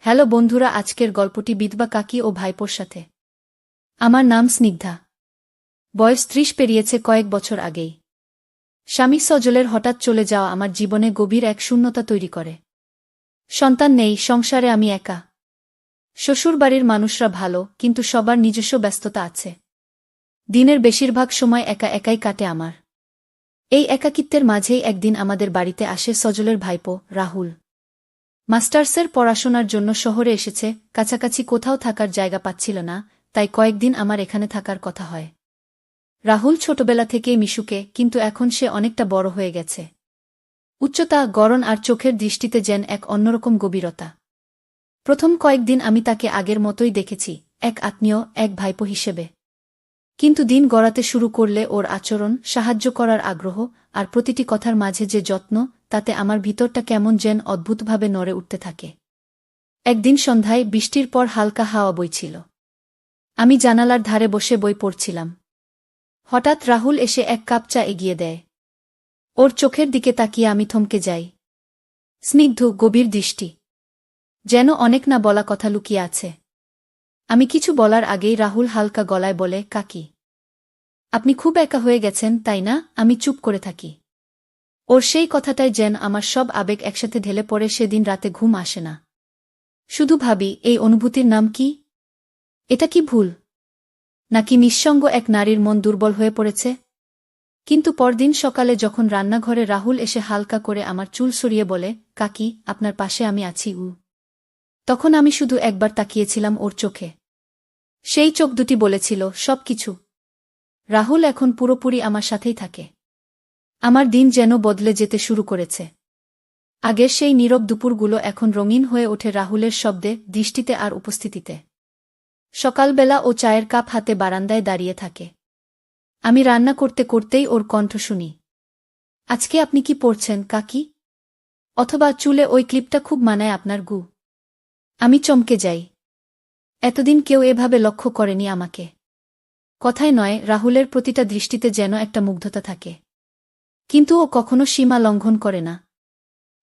Hello বন্ধুরা, আজকের গল্পটি বিধবা কাকি ও ভাইপোর সাথে। আমার নাম স্নিগ্ধা। বয়স ৩০ পেরিয়েছে কয়েক বছর আগেই। স্বামী সজলের হঠাৎ চলে যাওয়া আমার জীবনে গভীর এক শূন্যতা তৈরি করে। সন্তান নেই, সংসারে আমি একা। শ্বশুরবাড়ির মানুষরা ভালো, কিন্তু সবার নিজস্ব ব্যস্ততা আছে। দিনের বেশিরভাগ সময় একা একাই কাটে আমার। এই একাকিত্বের মাঝেই একদিন আমাদের বাড়িতে আসে সজলের ভাইপো রাহুল। মাস্টার্সের পড়াশোনার জন্য শহরে এসেছে, কাছাকাছি কোথাও থাকার জায়গা পাচ্ছিল না, তাই কয়েকদিন আমার এখানে থাকার কথা হয়। রাহুল ছোটবেলা থেকেই মিশুকে, কিন্তু এখন সে অনেকটা বড় হয়ে গেছে। উচ্চতা, গড়ন আর চোখের দৃষ্টিতে যেন এক অন্যরকম গভীরতা। প্রথম কয়েকদিন আমি তাকে আগের মতোই দেখেছি, এক আত্মীয়, এক ভাইপো হিসেবে। কিন্তু দিন গড়াতে শুরু করলে ওর আচরণ, সাহায্য করার আগ্রহ আর প্রতিটি কথার মাঝে যে যত্ন, তাতে আমার ভিতরটা কেমন যেন অদ্ভুতভাবে নড়ে উঠতে থাকে। একদিন সন্ধ্যায় বৃষ্টির পর হালকা হাওয়া বইছিল। আমি জানালার ধারে বসে বই পড়ছিলাম। হঠাৎ রাহুল এসে এক কাপ চা এগিয়ে দেয়। ওর চোখের দিকে তাকিয়ে আমি থমকে যাই। স্নিগ্ধ, গভীর দৃষ্টি। যেন অনেক না বলা কথা লুকিয়ে আছে। আমি কিছু বলার আগেই রাহুল হালকা গলায় বলে, কাকি, আপনি খুব একা হয়ে গেছেন, তাই না? আমি চুপ করে থাকি। ওর সেই কথাটাই যেন আমার সব আবেগ একসাথে ঢেলে পড়ে। সেদিন রাতে ঘুম আসে না। শুধু ভাবি, এই অনুভূতির নাম কি? এটা কি ভুল? নাকি নিঃসঙ্গ এক নারীর মন দুর্বল হয়ে পড়েছে? কিন্তু পরদিন সকালে যখন রান্নাঘরে রাহুল এসে হালকা করে আমার চুল সরিয়ে বলে, কাকি, আপনার পাশে আমি আছি। তখন আমি শুধু একবার তাকিয়েছিলাম ওর চোখে। সেই চোখ দুটি বলেছিল সব কিছু। রাহুল এখন পুরোপুরি আমার সাথেই থাকে। আমার দিন যেন বদলে যেতে শুরু করেছে। আগের সেই নীরব দুপুরগুলো এখন রঙিন হয়ে ওঠে রাহুলের শব্দে, দৃষ্টিতে আর উপস্থিতিতে। সকালবেলা ও চায়ের কাপ হাতে বারান্দায় দাঁড়িয়ে থাকে। আমি রান্না করতে করতেই ওর কণ্ঠ শুনি। আজকে আপনি কি পরছেন, কাকি? অথবা চুলে ওই ক্লিপটা খুব মানায় আপনার। আমি চমকে যাই। এতদিন কেউ এভাবে লক্ষ্য করেনি আমাকে। কথায় নয়, রাহুলের প্রতিটা দৃষ্টিতে যেন একটা মুগ্ধতা থাকে। কিন্তু ও কখনো সীমা লঙ্ঘন করে না।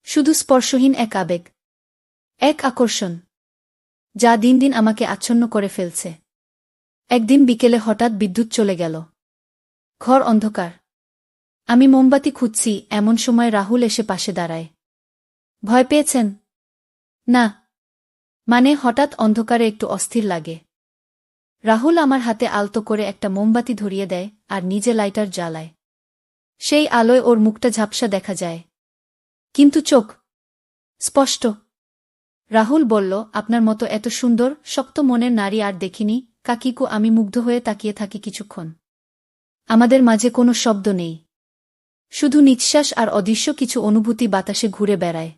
শুধু স্পর্শহীন এক আবেগ, এক আকর্ষণ, যা দিন দিন আমাকে আচ্ছন্ন করে ফেলছে। একদিন বিকেলে হঠাৎ বিদ্যুৎ চলে গেল। ঘর অন্ধকার। আমি মোমবাতি খুঁজছি, এমন সময় রাহুল এসে পাশে দাঁড়ায়। ভয় পেয়েছেন? না। মানে হঠাৎ অন্ধকারে একটু অস্থির লাগে। রাহুল আমার হাতে আলতো করে একটা মোমবাতি ধরিয়ে দেয় আর নিজে লাইটার জ্বালায়। সেই আলোয় ওর মুখটা ঝাপসা দেখা যায়, কিন্তু চোখ স্পষ্ট। রাহুল বলল, আপনার মতো এত সুন্দর, শক্ত মনের নারী আর দেখিনি, কাকিকু। আমি মুগ্ধ হয়ে তাকিয়ে থাকি কিছুক্ষণ। আমাদের মাঝে কোনো শব্দ নেই, শুধু নিঃশ্বাস আর অদৃশ্য কিছু অনুভূতি বাতাসে ঘুরে বেড়ায়।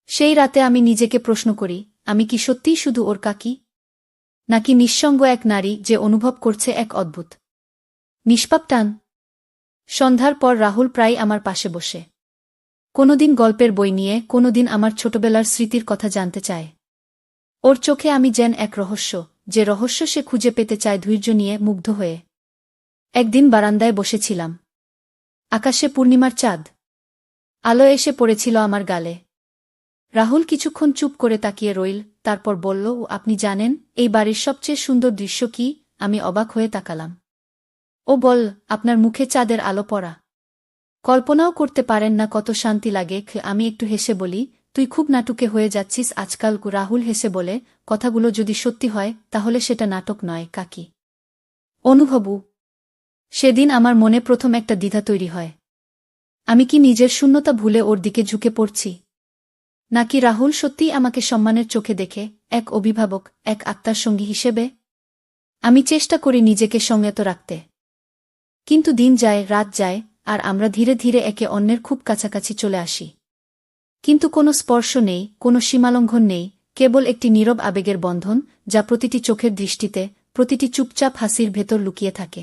সেই রাতে আমি নিজেকে প্রশ্ন করি, আমি কি সত্যিই শুধু ওর কাকি, নাকি নিঃসঙ্গ এক নারী যে অনুভব করছে এক অদ্ভুত নিষ্পাপ টান? সন্ধ্যার পর রাহুল প্রায় আমার পাশে বসে। কোনোদিন গল্পের বই নিয়ে, কোনোদিন আমার ছোটবেলার স্মৃতির কথা জানতে চায়। ওর চোখে আমি যেন এক রহস্য, যে রহস্য সে খুঁজে পেতে চায় ধৈর্য নিয়ে, মুগ্ধ হয়ে। একদিন বারান্দায় বসেছিলাম। আকাশে পূর্ণিমার চাঁদ। আলো এসে পড়েছিল আমার গালে। রাহুল কিছুক্ষণ চুপ করে তাকিয়ে রইল, তারপর বলল, আপনি জানেন এই বাড়ির সবচেয়ে সুন্দর দৃশ্য কি? আমি অবাক হয়ে তাকালাম। ও বল, আপনার মুখে চাঁদের আলো পড়া। কল্পনাও করতে পারেন না কত শান্তি লাগে। আমি একটু হেসে বলি, তুই খুব নাটুকে হয়ে যাচ্ছিস আজকাল। রাহুল হেসে বলে, কথাগুলো যদি সত্যি হয় তাহলে সেটা নাটক নয়, কাকি, অনুভবু। সেদিন আমার মনে প্রথম একটা দ্বিধা তৈরি হয়। আমি কি নিজের শূন্যতা ভুলে ওর দিকে ঝুঁকে পড়ছি? নাকি রাহুল সত্যিই আমাকে সম্মানের চোখে দেখে, এক অভিভাবক, এক আত্মার সঙ্গী হিসেবে? আমি চেষ্টা করি নিজেকে সংযত রাখতে। কিন্তু দিন যায়, রাত যায়, আর আমরা ধীরে ধীরে একে অন্যের খুব কাছাকাছি চলে আসি। কিন্তু কোনো স্পর্শ নেই, কোনো সীমালঙ্ঘন নেই, কেবল একটি নীরব আবেগের বন্ধন, যা প্রতিটি চোখের দৃষ্টিতে, প্রতিটি চুপচাপ হাসির ভেতর লুকিয়ে থাকে।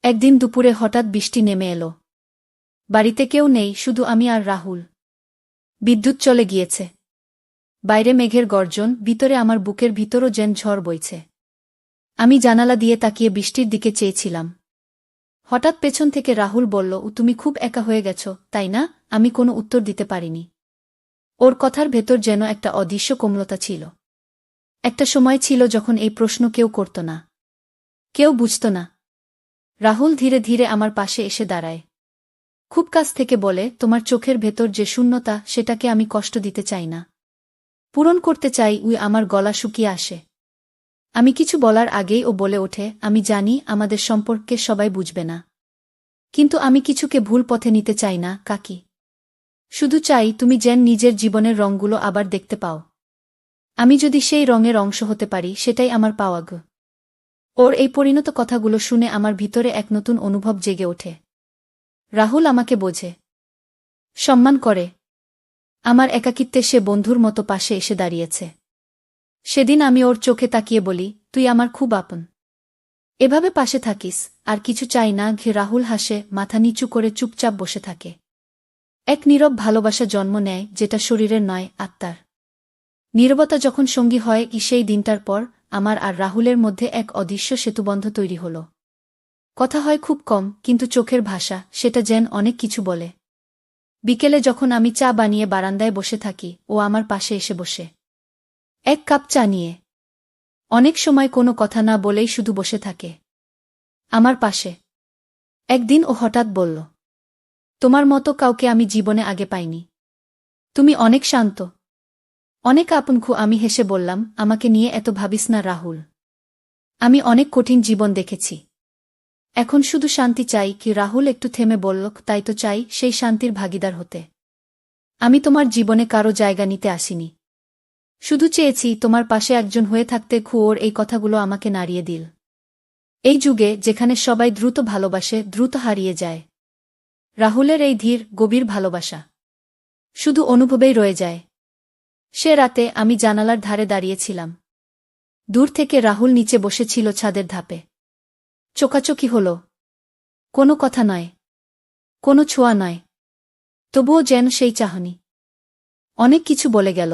একদিন দুপুরে হঠাৎ বৃষ্টি নেমে এলো। বাড়িতে কেউ নেই, শুধু আমি আর রাহুল। বিদ্যুৎ চলে গিয়েছে। বাইরে মেঘের গর্জন, ভিতরে আমার বুকের ভিতরও যেন ঝড় বইছে। আমি জানালা দিয়ে তাকিয়ে বৃষ্টির দিকে চেয়েছিলাম। হঠাৎ পেছন থেকে রাহুল বলল, তুমি খুব একা হয়ে গেছ, তাই না? আমি কোনো উত্তর দিতে পারিনি। ওর কথার ভেতর যেন একটা অদৃশ্য কোমলতা ছিল। একটা সময় ছিল যখন এই প্রশ্ন কেউ করত না, কেউ বুঝত না। রাহুল ধীরে ধীরে আমার পাশে এসে দাঁড়ায়। খুব কাছ থেকে বলে, তোমার চোখের ভেতর যে শূন্যতা, সেটাকে আমি কষ্ট দিতে চাই না, পূরণ করতে চাই। আমার গলা শুকিয়ে আসে। আমি কিছু বলার আগেই ও বলে ওঠে, আমি জানি আমাদের সম্পর্কে সবাই বুঝবে না, কিন্তু আমি কিছুকে ভুল পথে নিতে চাই না কাকি। শুধু চাই তুমি যেন নিজের জীবনের রঙগুলো আবার দেখতে পাও। আমি যদি সেই রঙের অংশ হতে পারি, সেটাই আমার পাওয়া গো। ওর এই পরিণত কথাগুলো শুনে আমার ভিতরে এক নতুন অনুভব জেগে ওঠে। রাহুল আমাকে বোঝে, সম্মান করে। আমার একাকিত্বে সে বন্ধুর মতো পাশে এসে দাঁড়িয়েছে। সেদিন আমি ওর চোখে তাকিয়ে বলি, তুই আমার খুব আপন। এভাবে পাশে থাকিস, আর কিছু চাই না। রাহুল হাসে, মাথা নিচু করে চুপচাপ বসে থাকে। এক নীরব ভালোবাসা জন্ম নেয়, যেটা শরীরের নয়, আত্মার। নীরবতা যখন সঙ্গী হয়, সেই দিনটার পর আমার আর রাহুলের মধ্যে এক অদৃশ্য সেতুবন্ধ তৈরি হল। কথা হয় খুব কম, কিন্তু চোখের ভাষা, সেটা যেন অনেক কিছু বলে। বিকেলে যখন আমি চা বানিয়ে বারান্দায় বসে থাকি, ও আমার পাশে এসে বসে, এক কাপ চা নিয়ে। অনেক সময় কোনো কথা না বলেই শুধু বসে থাকে আমার পাশে। একদিন ও হঠাৎ বলল, তোমার মতো কাউকে আমি জীবনে আগে পাইনি। তুমি অনেক শান্ত, অনেক আপন। আমি হেসে বললাম, আমাকে নিয়ে এত ভাবিস না রাহুল। আমি অনেক কঠিন জীবন দেখেছি, এখন শুধু শান্তি চাই। রাহুল একটু থেমে বলল, তাই তো চাই সেই শান্তির ভাগিদার হতে। আমি তোমার জীবনে কারো জায়গা নিতে আসিনি, শুধু চেয়েছি তোমার পাশে একজন হয়ে থাকতে। ওর এই কথাগুলো আমাকে নাড়িয়ে দিল। এই যুগে যেখানে সবাই দ্রুত ভালোবাসে, দ্রুত হারিয়ে যায়, রাহুলের এই ধীর গভীর ভালোবাসা শুধু অনুভবেই রয়ে যায়। সে রাতে আমি জানালার ধারে দাঁড়িয়েছিলাম। দূর থেকে রাহুল নিচে বসেছিল ছাদের ধাপে। চোকাচোকি হল, কোনো কথা নয়, কোনো ছোঁয়া নয়, তবুও যেন সেই চাহনি অনেক কিছু বলে গেল।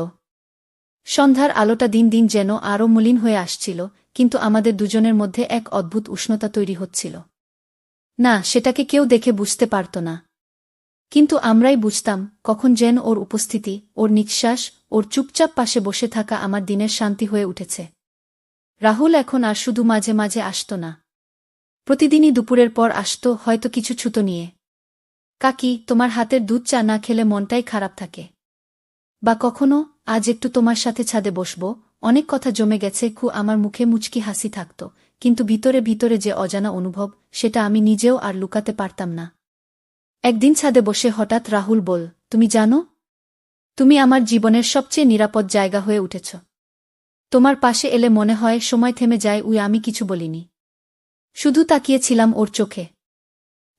সন্ধ্যার আলোটা দিন দিন যেন আরও মলিন হয়ে আসছিল, কিন্তু আমাদের দুজনের মধ্যে এক অদ্ভুত উষ্ণতা তৈরি হচ্ছিল। না, সেটাকে কেউ দেখে বুঝতে পারত না, কিন্তু আমরাই বুঝতাম। কখন যেন ওর উপস্থিতি, ওর নিঃশ্বাস, ওর চুপচাপ পাশে বসে থাকা আমার দিনের শান্তি হয়ে উঠেছে। রাহুল এখন আর শুধু মাঝে মাঝে আসত না, প্রতিদিনই দুপুরের পর আসত, হয়তো কিছু ছুতো নিয়ে। কাকি, তোমার হাতের দুধ চা না খেলে মনটাই খারাপ থাকে। বা কখনো, আজ একটু তোমার সাথে ছাদে বসব, অনেক কথা জমে গেছে। আমার মুখে মুচকি হাসি থাকত, কিন্তু ভিতরে ভিতরে যে অজানা অনুভব, সেটা আমি নিজেও আর লুকাতে পারতাম না। একদিন ছাদে বসে হঠাৎ রাহুল বল, তুমি জানো, তুমি আমার জীবনের সবচেয়ে নিরাপদ জায়গা হয়ে উঠেছ। তোমার পাশে এলে মনে হয় সময় থেমে যায়। আমি কিছু বলিনি, শুধু তাকিয়েছিলাম ওর চোখে।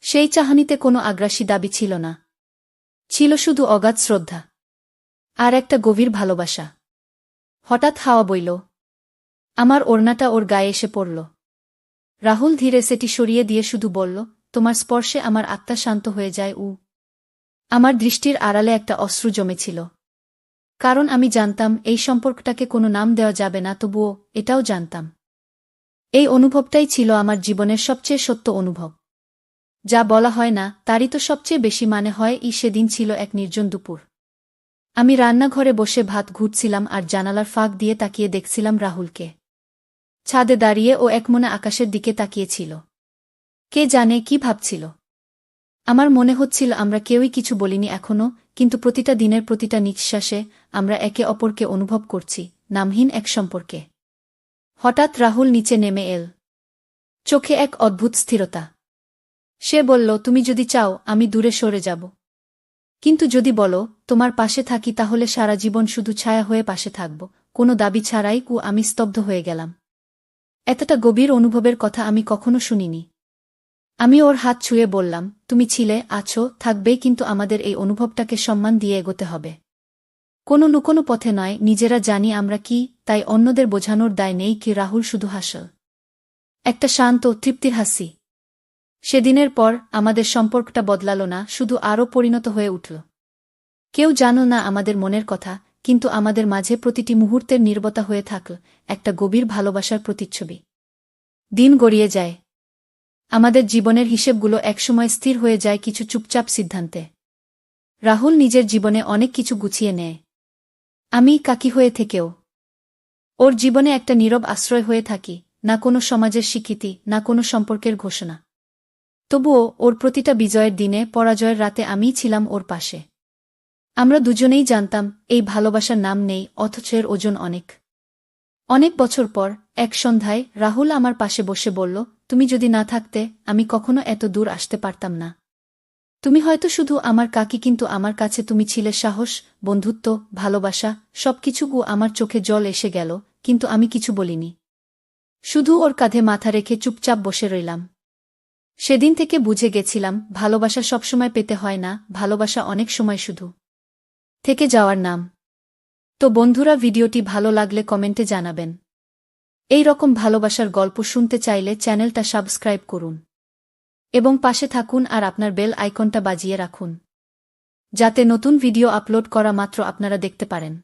সেই চাহনিতে কোনো আগ্রাসী দাবি ছিল না, ছিল শুধু অগাধ শ্রদ্ধা আর একটা গভীর ভালোবাসা। হঠাৎ হাওয়া বইল, আমার ওড়নাটা ওর গায়ে এসে পড়ল। রাহুল ধীরে সেটি সরিয়ে দিয়ে শুধু বলল, তোমার স্পর্শে আমার আত্মা শান্ত হয়ে যায়। আমার দৃষ্টির আড়ালে একটা অশ্রু জমেছিল, কারণ আমি জানতাম এই সম্পর্কটাকে কোনো নাম দেওয়া যাবে না, তবুও এটাও জানতাম এই অনুভবটাই ছিল আমার জীবনের সবচেয়ে সত্য অনুভব। যা বলা হয় না, তারই তো সবচেয়ে বেশি মানে হয়। সেদিন ছিল এক নির্জন দুপুর। আমি রান্নাঘরে বসে ভাত ঘুরছিলাম আর জানালার ফাঁক দিয়ে তাকিয়ে দেখছিলাম রাহুলকে। ছাদে দাঁড়িয়ে ও একমনে আকাশের দিকে তাকিয়েছিল। কে জানে কি ভাবছিল। আমার মনে হচ্ছিল আমরা কেউই কিছু বলিনি এখনো, কিন্তু প্রতিটা দিনের প্রতিটা নিঃশ্বাসে আমরা একে অপরকে অনুভব করছি, নামহীন এক সম্পর্কে। হঠাৎ রাহুল নিচে নেমে এল, চোখে এক অদ্ভুত স্থিরতা। সে বলল, তুমি যদি চাও আমি দূরে সরে যাব, কিন্তু যদি বলো তোমার পাশে থাকি, তাহলে সারা জীবন শুধু ছায়া হয়ে পাশে থাকব, কোনো দাবি ছাড়াই। আমি স্তব্ধ হয়ে গেলাম। এতটা গভীর অনুভবের কথা আমি কখনো শুনিনি। আমি ওর হাত ছুঁয়ে বললাম, তুমি ছিলে, আছো, থাকবেই, কিন্তু আমাদের এই অনুভবটাকে সম্মান দিয়ে এগোতে হবে। কোনো লুকোনো পথে নয়, নিজেরা জানি আমরা কি, তাই অন্যদের বোঝানোর দায় নেই। রাহুল শুধু হাসল, একটা শান্ত তৃপ্তির হাসি। সেদিনের পর আমাদের সম্পর্কটা বদলালো না, শুধু আরও পরিণত হয়ে উঠল। কেউ জানো না আমাদের মনের কথা, কিন্তু আমাদের মাঝে প্রতিটি মুহূর্তের নীরবতা হয়ে থাকল একটা গভীর ভালোবাসার প্রতিচ্ছবি। দিন গড়িয়ে যায়, আমাদের জীবনের হিসেবগুলো একসময় স্থির হয়ে যায় কিছু চুপচাপ সিদ্ধান্তে। রাহুল নিজের জীবনে অনেক কিছু গুছিয়ে নেয়। আমি কাকি হয়ে থেকেও ওর জীবনে একটা নীরব আশ্রয় হয়ে থাকি, না কোনো সমাজের স্বীকৃতি, না কোনো সম্পর্কের ঘোষণা। তবুও ওর প্রতিটা বিজয়ের দিনে, পরাজয়ের রাতে আমিই ছিলাম ওর পাশে। আমরা দুজনেই জানতাম এই ভালোবাসার নাম নেই, অথচ এর ওজন অনেক। অনেক বছর পর এক সন্ধ্যায় রাহুল আমার পাশে বসে বলল, তুমি যদি না থাকতে আমি কখনো এত দূর আসতে পারতাম না। তুমি হয়তো শুধু আমার কাকি, কিন্তু আমার কাছে তুমি ছিলে সাহস, বন্ধুত্ব, ভালোবাসা, সবকিছু। আমার চোখে জল এসে গেল, কিন্তু আমি কিছু বলিনি। শুধু ওর কাঁধে মাথা রেখে চুপচাপ বসে রইলাম। সেদিন থেকে বুঝে গেছিলাম, ভালোবাসা সবসময় পেতে হয় না, ভালোবাসা অনেক সময় শুধু থেকে যাওয়ার নাম। তো বন্ধুরা, ভিডিওটি ভালো লাগলে কমেন্টে জানাবেন। এই রকম ভালোবাসার গল্প শুনতে চাইলে চ্যানেলটা সাবস্ক্রাইব করুন এবং পাশে থাকুন আর আপনার বেল আইকনটা বাজিয়ে রাখুন, যাতে নতুন ভিডিও আপলোড করা মাত্র আপনারা দেখতে পারেন।